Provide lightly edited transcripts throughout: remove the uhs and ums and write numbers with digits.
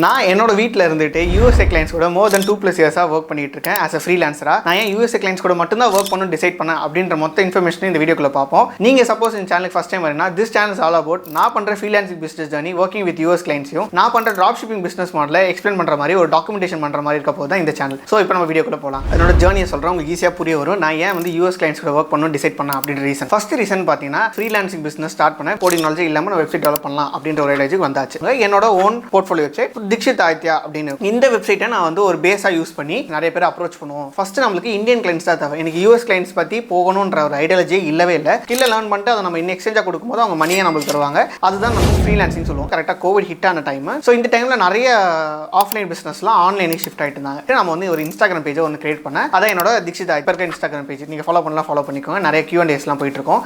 நான் என்னோட வீட்டில் இருந்துட்டு யூஎஸ்ஏ கிளைண்ட்ஸ் கூட மோர் தென் 2+ இயர்ஸாக ஒர்க் பண்ணிட்டு இருக்கேன் ஆஸ் அ ஃப்ரீலான்சரா. நான் ஏன் யூஎஸ்ஏ கிளைண்ட்ஸ் கூட மட்டும் தான் ஒர்க் பண்ணணும் டிசைட் பண்ணேன் அப்படின்ற மொத்த இன்ஃபர்மேஷன் இந்த வீடியோக்குள்ள பார்ப்போம். நீங்க சப்போஸ் இந்த சேனலுக்கு ஃபர்ஸ்ட் டைம் வரீங்கன்னா this channel is all about நான் பண்ற freelancing business journey working with US கிளைண்ட்ஸையும் நான் பண்ற ட்ராப் ஷிப்பிங் பிசினஸ் மாடலை எக்ஸ்பிளைன் பண்ற மாதிரி ஒரு டாக்குமெண்டேஷன் பண்ற மாதிரி இருக்க போது தான் இந்த சேனல். ஸோ இப்போ நம்ம வீடியோக்குள்ள போகலாம். என்னோட ஜர்னியை சொல்றேன், உங்களுக்கு ஈஸியாக புரிய வரும். நான் ஏன் வந்து யூஎஸ் கிளைண்ட்ஸ் கூட ஒர்க் பண்ணணும் டிசைட் பண்ணேன் அப்படின்ற ரீசன். ஃபர்ஸ்ட் ரீசன் பார்த்தீங்கன்னா ஃப்ரீலான்சிங் பிசினஸ் ஸ்டார்ட் பண்ண கோடிங் நாலேஜ் இல்லாமல் நான் வெப்சைட் டெவலப் பண்ணலாம் அப்படின்ற ஒரு ஐடியாக்கு வந்தாச்சு. என்னோட own portfolio website Dikshith Aditya அப்படின்னு இந்த வெப்சைட்டை நான் வந்து ஒரு பேஸாக யூஸ் பண்ணி நிறைய பேர் அப்ரோச் பண்ணுவோம். ஃபர்ஸ்ட் நம்மளுக்கு இந்தியன் கிளைண்ட்ஸ் தான் தேவை. எனக்கு யூஎஸ் கிளைண்ட்ஸ் பற்றி போகணுன்ற ஒரு ஐடியாலஜியே இல்லவே இல்லை. ஸ்கில்லை லேர்ன் பண்ணிட்டு அதை நம்ம இன்னும் எக்ஸ்சேஞ்சாக கொடுக்கும்போது அவங்க மணியை நம்மளுக்கு தருவாங்க. அதுதான் நம்ம ஃப்ரீலான்சிங் சொல்லுவோம். கரெக்டாக கோவிட் ஹிட் ஆன டைம். ஸோ இந்த டைமில் நிறைய ஆஃப்லைன் பிஸ்னஸ்லாம் ஆன்லைனுக்கு ஷிஃப்ட் ஆகிட்டு இருந்தாங்க. நம்ம வந்து ஒரு இன்ஸ்டாகிராம் பேஜை ஒன்று கிரியேட் பண்ணேன். அதான் என்னோட தீக்ஷித் இப்போ இருக்க இன்ஸ்டாகிராம் பேஜ். நீங்கள் ஃபாலோ பண்ணிக்கோங்க. நிறைய Q&Aஸ்லாம் போயிட்டு இருக்கோம்.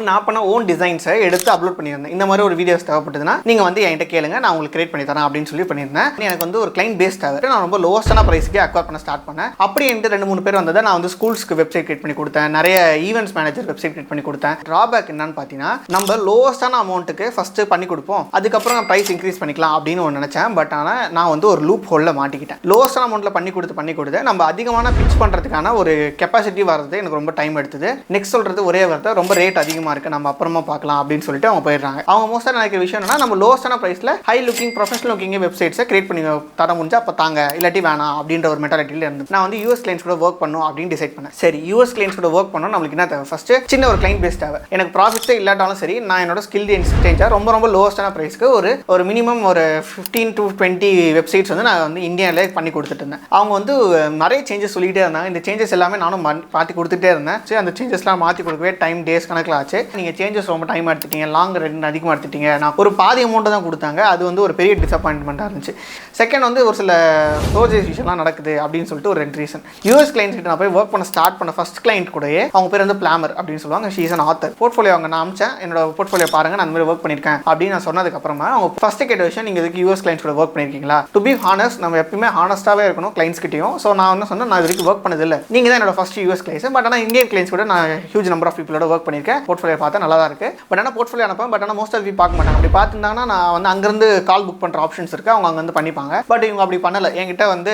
நான் பண்ண ஓன் டிசைன்ஸை எடுத்து அப்லோட் பண்ணியிருந்தேன். இந்த மாதிரி ஒரு வீடியோஸ் தேவைப்பட்டதுன்னா நீங்கள் வந்து என்கிட்ட கேளுங்க, நான் உங்களுக்கு கிரியேட் பண்ணி தரேன் அப்படின்னு சொல்லி பண்ணியிருந்தேன். எனக்கு வந்து ஒரு கிளைண்ட் பேஸ் தேவை. நான் ரொம்ப லோவஸ்டான பிரைஸ்க்கு அக்வயர் பண்ண ஸ்டார்ட் பண்ணேன். அப்படி என்கிட்ட 2-3 பேர் வந்ததை நான் வந்து ஸ்கூல்ஸ்க்கு வெப்சைட் கிரியேட் பண்ணி கொடுத்தேன். நிறைய ஈவெண்ட்ஸ் மேனேஜர் வெப்சைட் கிரியேட் பண்ணி கொடுத்தேன். ட்ராபேக் என்னன்னு பார்த்தீங்கன்னா நம்ம லோவஸ்டான அமௌண்ட்டுக்கு ஃபர்ஸ்ட் பண்ணி கொடுப்போம், அதுக்கப்புறம் நான் ப்ரைஸ் இன்க்ரீஸ் பண்ணிக்கலாம் அப்படின்னு ஒன்று நினைச்சேன். பட் ஆனால் நான் வந்து ஒரு லூப் ஹோல்ல மாட்டிக்கிட்டேன். லோவஸ்டான அமௌண்ட்டில் பண்ணி கொடுத்து நம்ம அதிகமான பிச் பண்ணுறதுக்கான ஒரு கெப்பாசிட்டி வர்றது எனக்கு ரொம்ப டைம் எடுத்தது. நெக்ஸ்ட் சொல்றது ஒரே வார்த்தை, ரொம்ப ரேட் அதிகமாக இருக்குது, நம்ம அப்புறமா பார்க்கலாம் அப்படின்னு சொல்லிட்டு அவங்க போயிடுறாங்க. அவங்க மோஸ்ட்டாக நினைக்கிற விஷயம் என்னன்னா நம்ம லோவஸ்டான ப்ரைஸில் ஹை லுக்கிங் ப்ரொஃபஷனல் லுக்கிங் வெப்சைட்ஸை கிரியேட் பண்ணி தர முடிஞ்சா அப்போ தாங்க, இல்லாட்டி வேணாம் அப்படின்ற ஒரு மெட்டாலிட்டியில் இருந்து நான் வந்து யூஎஸ் கிளைண்ட்ஸ் கூட ஒர்க் பண்ணணும் அப்படின்னு டிசைட் பண்ணேன். சரி, யூஎஸ் கிளைண்ட்ஸ் கூட ஒர்க் பண்ணணும், நம்மளுக்கு என்ன தேவை? ஃபர்ஸ்ட் சின்ன ஒரு கிளைண்ட் பேஸ் தேவை. எனக்கு ப்ராஃபிட்ஸே இல்லாட்டாலும் சரி, நான் என்னோட ஸ்கில் எக்ஸ்சேஞ்சாக ரொம்ப லோவஸ்டான ப்ரைஸ்க்கு ஒரு மினிமம் ஒரு 15 to 20 வெப்சைட்ஸ் வந்து நான் வந்து இந்தியாவில் பண்ணி கொடுத்துட்டு இருந்தேன். அவங்க வந்து நிறைய சேஞ்சஸ் சொல்லிகிட்டே இருந்தாங்க. இந்த சேஞ்சஸ் எல்லாமே நானும் மாற்றி கொடுத்துட்டே இருந்தேன். சரி, அந்த சேஞ்சஸ்லாம் மாற்றி கொடுக்கவே டைம் டேஸ் கணக்கில் ஆச்சு. நீங்கள் சேஞ்சஸ் ரொம்ப டைம் எடுத்துட்டீங்க, லாங் ரெண்ட் அதிகமாக எடுத்துட்டீங்க. நான் ஒரு பாதி அமௌண்ட்டு தான் கொடுத்தாங்க. அது வந்து ஒரு பெரிய டிசப்பாயின்மெண்ட்டாக இருந்துச்சு. செகண்ட் வந்து ஒரு சில ப்ரோஜெக்ட் விஷயம்லாம் நடக்குது அப்படின்னு சொல்லிட்டு ஒரு 2 ரீசன். யூஎஸ் கிளைண்ட்ஸ் கிட்ட நான் போய் ஒர்க் பண்ண ஸ்டார்ட் பண்ண ஃபர்ஸ்ட் கிளைண்ட் கூடயே அவங்க பேர் வந்து பிளாமர் அப்படின்னு சொல்லுவாங்க. She is an author. Portfolio அவங்க நான் அமிச்சேன், என்னோட போர்ட்ஃபோலியோ பாருங்க, நான் அந்த மாதிரி ஒர்க் பண்ணியிருக்கேன் அப்படின்னு நான் சொன்னதுக்கப்புறமா அவங்க ஃபர்ஸ்ட் கேட்ட விஷயம், நீங்கள் இதுக்கு யூஎஸ் கிளைண்ட்ஸ் கூட ஒர்க் பண்ணியிருக்கீங்களா? டு பி ஹானஸ்ட், நம்ம எப்பவுமே ஹானஸ்ட்டாகவே இருக்கணும் கிளைண்ட்ஸ் கிட்டையும். ஸோ நான் வந்து சொன்னேன், நான் இது வரைக்கும் ஒர்க் பண்ணதில்லை, நீங்கள் தான் என்னோட ஃபர்ஸ்ட் யூஎஸ் கிளைண்ட்ஸ். பட் ஆனால் இந்தியன் கிளைண்ட்ஸ் கூட நான் ஹியூஜ் நம்பர் ஆஃப் பீப்பிளோட ஒர்க் பண்ணியிருக்கேன். போர்ட்ஃபோலியோ பார்த்தா நல்லா தான் இருக்குது. பட் ஆனால் போர்ட்ஃபோலியோ அனுப்பேன். பட் ஆனால் மோஸ்ட் ஆஃப் பார்க்க மாட்டாங்க. அப்படி பார்த்துருந்தாங்கன்னா நான் வந்து அங்கேருந்து கால் புக் பண்ணுற ஆப்ஷன்ஸ் இருக்குது, அவங்க அங்கே வந்து பண்ணிப்பாங்க. பட் இவங்க அப்படி பண்ணலை. என்கிட்ட வந்து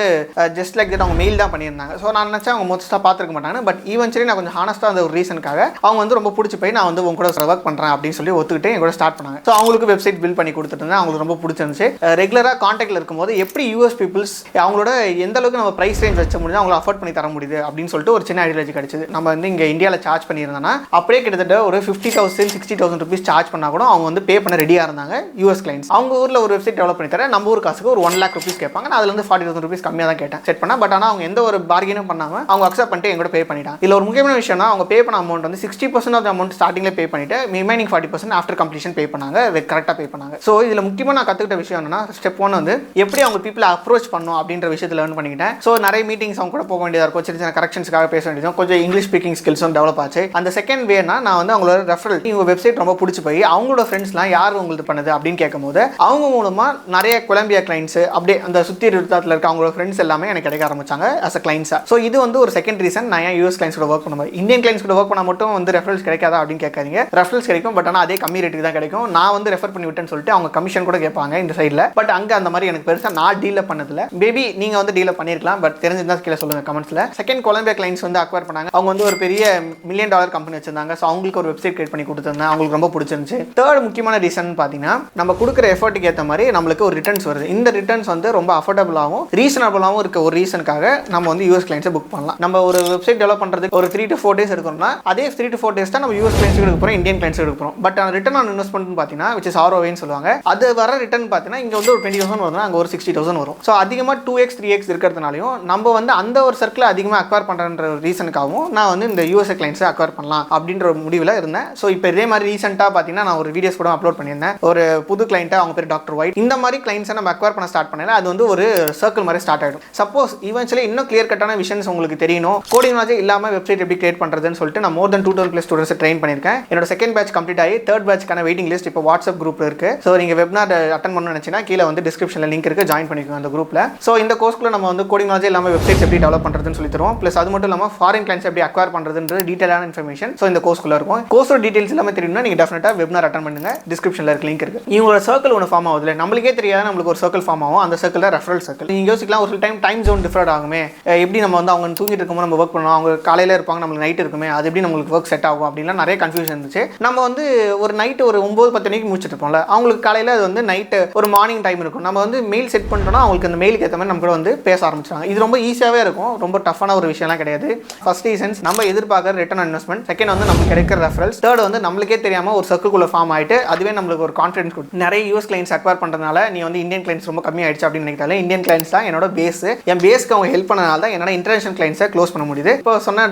ஜஸ்ட் லைக் தட் அவங்க மெயில் தான் பண்ணியிருந்தாங்க. ஸோ நான் நினச்சேன் அவங்க மோஸ்ட்டாக பார்த்துருக்க மாட்டாங்க. பட் ஈவென்ச்சுவலி நான் கொஞ்சம் ஹானஸ்ட்டாக அந்த ஒரு ரீசனுக்காக அவங்க வந்து ரொம்ப பிடிச்சி போய் நான் வந்து உங்க கூட ஒர்க் பண்ணுறேன் அப்படின்னு சொல்லி ஒத்துக்கிட்டு என் கூட ஸ்டார்ட் பண்ணாங்க. ஸோ அவங்களுக்கு வெப்சைட் பில்ட் பண்ணி கொடுத்துட்டு இருந்தேன். அவங்களுக்கு ரொம்ப பிடிச்சிருந்துச்சு. ரெகுலராக காண்டாக்டில் இருக்கும்போது எப்படி யூஎஸ் பீப்புள்ஸ் அவங்களோட எந்த அளவுக்கு நம்ம ப்ரைஸ் ரேஞ்ச் வச்ச முடியும் அவங்களை அஃபோர்ட் பண்ணி தர முடியுது அப்படின்னு சொல்லிட்டு ஒரு சின்ன ஐடியாலஜி கிடைச்சது. நம்ம வந்து இங்கே இந்தியாவில் சார்ஜ் பண்ணியிருந்தோன்னா அப்படியே கிட்டத்தட்ட ஒரு 50,000 60,000 ருபீஸ் சார்ஜ் பண்ணால் கூட அவங்க வந்து பே பண்ண ரெடியாக இருந்தாங்க யூஎஸ் கிளைண்ட்ஸ். அவங்க ஊரில் ஒரு வெப்சைட் டெவலப் பண்ணி தரேன், நம்ம ஊர் காசுக்கு ஒரு 1 lakh rupees கேட்பாங்க. நான் அதுலேருந்து 40,000 rupees கம்மியாக தான் கேட்டேன் செட் பண்ணேன். பட் ஆனால் அவங்க எந்த ஒரு பார்கெனும் பண்ணாமல் அவங்க அக்செப்ட் பண்ணிட்டு எங்கூட பே பண்ணிட்டாங்க. இதில் ஒரு முக்கியமான விஷயம்னா அவங்க பே பண்ண அமௌண்ட் வந்து 60% ஆஃப் அமௌண்ட் ஸ்டார்டிங்கில் பே பண்ணிட்டு ரிமைனிங் 40% ஆஃப்டர் கம்ப்ளீஷன் பே பண்ணாங்க. கரெக்டாக பே பண்ணாங்க. ஸோ இதில் முக்கியமாக நான் கற்றுக்கிட்ட விஷயம் என்னன்னா, ஸ்டெப் 1 வந்து எப்படி அவங்க பீப்பிளை அப்ரோச் பண்ணணும் அப்படின்ற விஷயத்தில் லேர்ன் பண்ணிக்கிட்டேன். ஸோ நிறைய மீட்டிங்ஸ் அவங்க கூட போக வேண்டியதாக இருக்கும், சின்ன சின்ன கரெக்ஷன்ஸ்க்காக பேச வேண்டியதும், கொஞ்சம் இங்கிலீஷ் ஸ்பீக்கிங் ஸ்கில்ஸும் டெவலப் ஆச்சு. அந்த செகண்ட் வேனா நான் வந்து அவங்களோட ரெஃபரல், இவங்க வெப்சைட் ரொம்ப பிடிச்சி போய் அவங்களோட ஃப்ரெண்ட்ஸ்லாம் யார் உங்களுக்கு பண்ணுது அப்படின்னு கேட்கும்போது அவங்க மூலமாக நிறைய கொலம்பியா கிளைண்ட்ஸ் அப்படியே அந்த சுற்றி இருக்காத்தில் இருக்க அவங்களோட ஃப்ரெண்ட்ஸ் எல்லாமே எனக்கு கிடைக்க ஆரம்பிச்சாங்க அஸ் அ கிளைண்ட்ஸா. ஸோ இது வந்து ஒரு செகண்ட் ரீசன் நான் ஏன் யூஎஸ் கிளைண்ட்ஸ் கூட ஒர்க் பண்ணும்போது. இந்தியன் கிளைண்ட்ஸ் கூட ஒர்க் பண்ணால் மட்டும் வந்து ரெஃபரல்ஸ் கிடைக்காதா அப்படின்னு கேட்காதீங்க. ரெஃபரல்ஸ் கிடைக்கும், பட் ஆனால் அதே கம்மி ரேட்டுக்கு தான் கிடைக்கும். நான் வந்து ரெஃபர் பண்ணி விட்டேன்னு சொல்லிட்டு அவங்க கமிஷன் கூட கேட்பாங்க இந்த சைடில். பட் அங்கே அந்த மாதிரி எனக்கு பெருசாக நான் டீல் பண்ணதில்லை. மேபி நீங்கள் வந்து டீல் பண்ணியிருக்கலாம், பட் தெரிஞ்சிருந்தா கீழே சொல்லுங்கள் கமெண்ட்ஸில். செகண்ட் கொலம்பியா கிளைண்ட்ஸ் வந்து அக்வயர் பண்ணாங்க. அவங்க வந்து ஒரு பெரிய $1 million கம்பெனி வச்சிருந்தாங்க. ஸோ அவங்களுக்கு ஒரு வெப்சைட் கிரியேட் பண்ணி கொடுத்துருந்தேன், அவங்களுக்கு ரொம்ப பிடிச்சிருந்துச்சு. தேர்ட் முக்கியமான ரீசன் பார்த்தீங்கன்னா, நம்ம கொடுக்குற எஃபர்ட்டுக்கு ஏற்ற மாதிரி நம்மளுக்கு ஒரு ரிட்டர்ன்ஸ் வருது. இந்த ரிட்டர்ன்ஸ் வந்து ரொம்ப அஃபோர்டபுளாகவும் ரீசனபிளாகவும் இருக்க ஒரு ரீசனுக்காக நம்ம வந்து யூஎஸ் கிளைண்ட்ஸை புக் பண்ணலாம். நம்ம ஒரு வெப்சைட் டெவலப் பண்ணுறதுக்கு ஒரு 3 to 4 days எடுக்கணும்னா அதே 3 to 4 days தான் நம்ம யூஎஸ் கிளைண்ட்ஸ் எடுக்க போகிறோம், இந்தியன் கிளைண்ட்ஸ் எடுக்க போகிறோம். பட் ரிட்டர்ன் ஆன் இன்வெஸ்ட்மெண்ட் பார்த்தீங்கன்னா which is ROI சொல்லுவாங்க. அது வர ரிட்டர்ன் பார்த்தீங்கன்னா இங்கே வந்து ஒரு 20,000 வரும், அங்கே ஒரு 60,000 வரும். ஸோ அதிகமாக 2x 3x இருக்கிறதுனாலையும் நம்ம வந்து அந்த ஒரு சர்க்கிள் அதிகமாக அக்வயர் பண்ணுறன்ற ரீசனுக்காகவும் நான் வந்து இந்த யூஎஸ்ஏ கிளைண்ட்ஸை அக்வயர் பண்ணலாம் அப்படின்ற ஒரு முடிவில் இருந்தேன். ஸோ இப்போ இதே மாதிரி ரீசெண்டாக பார்த்தீங்கன்னா நான் ஒரு வீடியோஸ் கூட அப்லோட் பண்ணியிருந்தேன். ஒரு புது கிளைண்ட்டாக அவங்க பேர் டாக்டர் ஒயிட். இந்த மாதிரி கிளைண்ட்ஸை நம்ம அக்வயர் பண்ண ஸ்டார்ட் பண்ணல அது வந்து ஒரு சர்க்கிள் மாதிரி ஸ்டார்ட் ஆகிடும். சப்போஸ் ஈவென்ச்சுவலி இன்னும் கிளியர் கட்டான விஷயம்ஸ் உங்களுக்கு தெரியணும், கோடிங் நாலேஜ் இல்லாமல் வெப்சைட் எப்படி கிரியேட் பண்ணுறதுன்னு சொல்லிட்டு நான் மோர் தென் 2,000+ ஸ்டூடெண்ட்ஸ் ட்ரெயின் பண்ணியிருக்கேன். என்னோட செகண்ட் பேட்ச் கம்ப்ளீட் ஆகி தேர்ட் பேட்ச்க்கான வெயிட்டிங் லிஸ்ட் இப்போ வாட்ஸ்அப் குரூப்பில் இருக்குது. ஸோ நீங்கள் வெப்னார் அட்டன் பண்ணணும்னு நினச்சினா கீழே வந்து டிஸ்கிரிப்ஷனில் லிங்க் இருக்குது, ஜாயின் பண்ணிக்கோங்க அந்த குரூப்பில். ஸோ இந்த கோர்ஸ்க்குள்ள நம்ம வந்து கோடிங் நாலேஜ் இல்லாமல் வெப்சைட்ஸ் எப்படி டெவலப் பண்ணுறதுன்னு சொல்லி தருவோம். ப்ளஸ் அது மட்டும் இல்லாமல் ஃபாரின் கிளைண்ட்ஸ் எப்படி அக்வயர் பண்ணுறதுன்ற டீட்டெயிலான இன்ஃபர்மேஷன் ஸோ இந்த கோர்ஸ்க்குள்ள இருக்கும். கோர்ஸோட டீட்டெயில்ஸ் எல்லாமே தெரியும்னா நீங்கள் டெஃபினட்டாக வெப்னார் அட்டன் பண்ணுங்க, டிஸ்கிரிப்ஷனில் இருக்க லிங்க் இருக்குது. இவங்களோட சர்க்கிள் ஒன்று ஃபார்ம் ஆகுதுல, நம்மளுக்கே தெரியாது நம்மளுக்கு ஒரு சர்க்கிள் ஃபார்ம் ஆகும். அந்த சர்க்கிள் ரெஃபரல் சர்க்கிள். நீங்கள் யோசிக்கலாம் ஒரு சில டைம் ஜோன் டிஃபரட் ஆகுமே, எப்படி நம்ம வந்து அவங்க தூங்கிட்டு இருக்கும்போது நம்ம ஒர்க் பண்ணணும், அவங்க காலையில் இருப்பாங்க நம்மளுக்கு நைட் இருக்குமே, அது எப்படி நம்மளுக்கு ஒர்க் செட் ஆகும் அப்படின்லாம் நிறைய கன்ஃபியூஷன் இருந்துச்சு. நம்ம வந்து ஒரு நைட்டு ஒரு 9-10 மணிக்கு முடிச்சுட்டு இருப்போம்ல, அவங்களுக்கு காலையில் அது வந்து நைட்டு ஒரு மார்னிங் டைம் இருக்கும். நம்ம வந்து மெயில் செட் பண்ணிட்டோம்னா அவங்களுக்கு அந்த மெயிலுக்கு ஏற்ற மாதிரி நம்ம கூட வந்து பேச ஆரம்பிச்சாங்க. இது ரொம்ப ஈஸியாகவே இருக்கும், ரொம்ப டஃப்பான ஒரு விஷயம்லாம் கிடையாது. ஃபர்ஸ்ட் ரீசன்ஸ் நம்ம எதிர்பார்க்குற ரிட்டர்ன் ஆன் இன்வெஸ்ட்மெண்ட், செகண்ட் வந்து நமக்கு கிடைக்கிற ரெஃபரல்ஸ், தேர்ட் வந்து நம்மளுக்கே தெரியாமல் ஒரு சர்க்கிள்குள்ளே ஃபார்ம் ஆகிட்டு அதுவே நம்மளுக்கு ஒரு கான்ஃபிடன்ஸ் கொடுக்கும். நிறைய யூஎஸ் கிளைண்ட்ஸ் அக்வயர் பண்ணுறதுனால நீ வந்து இந்தியன் கிளைண்ட்ஸ் ரொம்ப கம்மியாயிடுச்சு அப்படின்னு நினைக்கிறாங்க. இந்தியன் கிளைண்ட்ஸ் தான் என்னோட பேஸ். என் பேஸ்க்கு அவங்க ஹெல்ப் பண்ணனால தான் என்னோட இன்டர்நேஷனல் கிளைண்ட்ஸை க்ளோஸ் பண்ண முடியுது. இப்போ சொன்ன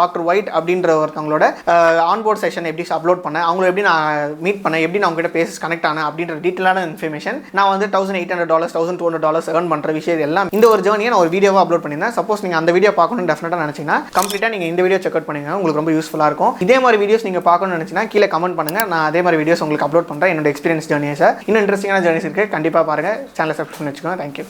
டாக்டர் ஒயிட் அப்படின்ற ஒருத்தவங்களோட ஆன்போர்ட் செஷன் எப்படி அப்லோட் பண்ணேன், அவங்களை எப்படி நான் மீட் பண்ணேன், எப்படி நான் உங்ககிட்ட பேசி கனெக்ட் ஆனேன் அப்படின்ற டீட்டெயிலான இன்ஃபர்மேஷன் நான் வந்து $1,800 $1,200 ஏர்ன் பண்ணுற விஷயம் எல்லாம் இந்த ஒரு ஜேர்னியை நான் ஒரு வீடியோவாக அப்லோட் பண்ணியிருந்தேன். சப்போஸ் நீங்கள் அந்த வீடியோ பார்க்கணும்னு டெஃபினட்டாக நினச்சிங்கன்னா கம்ப்ளீட்டாக நீங்கள் இந்த வீடியோ செக் அவுட் பண்ணுங்க, உங்களுக்கு ரொம்ப யூஸ்ஃபுல்லாக இருக்கும். இதே மாதிரி வீடியோஸ் நீங்கள் பார்க்கணும்னு நினச்சிங்கன்னா கீழே கமெண்ட் பண்ணுங்க, நான் அதே மாதிரி வீடியோஸ் உங்களுக்கு அப்லோட் பண்ணுறேன். என்னோட எக்ஸ்பீரியன்ஸ் ஜேர்னிஸை இன்னும் இன்ட்ரெஸ்டிங்கான ஜேர்னிஸ் இருக்குது, கண்டிப்பாக பாருங்கள். சேனலை சப்ஸ்கிரைப் பண்ணி வச்சுக்கோங்க. தேங்க்யூ.